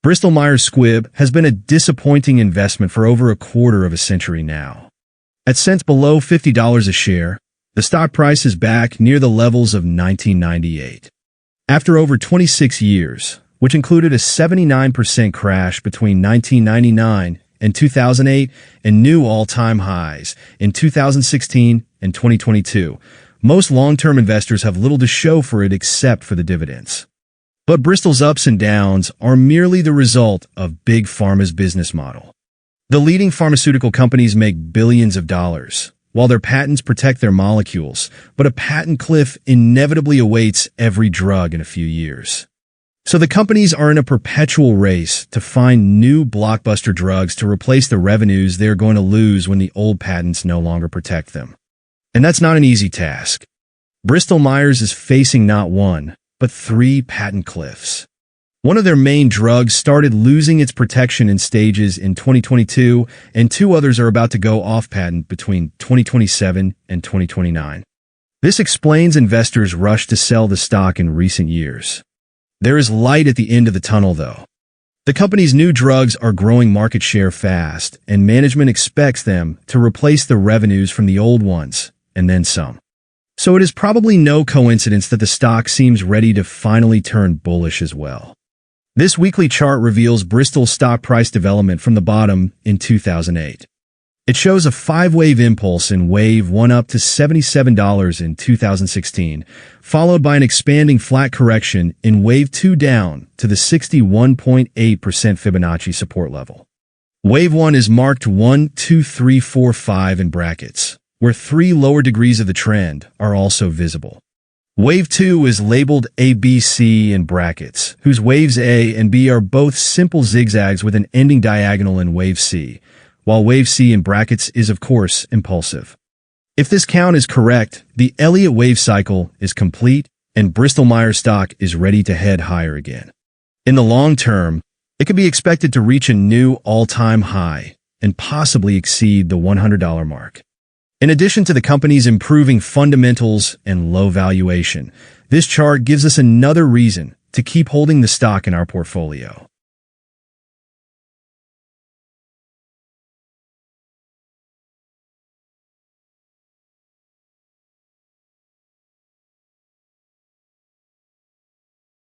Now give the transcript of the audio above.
Bristol-Myers Squibb has been a disappointing investment for over a quarter of a century now. At cents below $50 a share, the stock price is back near the levels of 1998. After over 26 years, which included a 79% crash between 1999 and 2008 and new all-time highs in 2016 and 2022, most long-term investors have little to show for it except for the dividends. But Bristol's ups and downs are merely the result of Big Pharma's business model. The leading pharmaceutical companies make billions of dollars, while their patents protect their molecules, but a patent cliff inevitably awaits every drug in a few years. So the companies are in a perpetual race to find new blockbuster drugs to replace the revenues they're going to lose when the old patents no longer protect them. And that's not an easy task. Bristol-Myers is facing not one, but 3 patent cliffs. One of their main drugs started losing its protection in stages in 2022, and 2 others are about to go off patent between 2027 and 2029. This explains investors' rush to sell the stock in recent years. There is light at the end of the tunnel, though. The company's new drugs are growing market share fast, and management expects them to replace the revenues from the old ones, and then some. So it is probably no coincidence that the stock seems ready to finally turn bullish as well. This weekly chart reveals Bristol's stock price development from the bottom in 2008. It shows a 5-wave impulse in Wave 1 up to $77 in 2016, followed by an expanding flat correction in Wave 2 down to the 61.8% Fibonacci support level. Wave 1 is marked 1, 2, 3, 4, 5 in brackets, where 3 lower degrees of the trend are also visible. Wave 2 is labeled ABC in brackets, whose waves A and B are both simple zigzags with an ending diagonal in Wave C, while Wave C in brackets is, of course, impulsive. If this count is correct, the Elliott wave cycle is complete and Bristol-Myers stock is ready to head higher again. In the long term, it could be expected to reach a new all-time high and possibly exceed the $100 mark. In addition to the company's improving fundamentals and low valuation, this chart gives us another reason to keep holding the stock in our portfolio.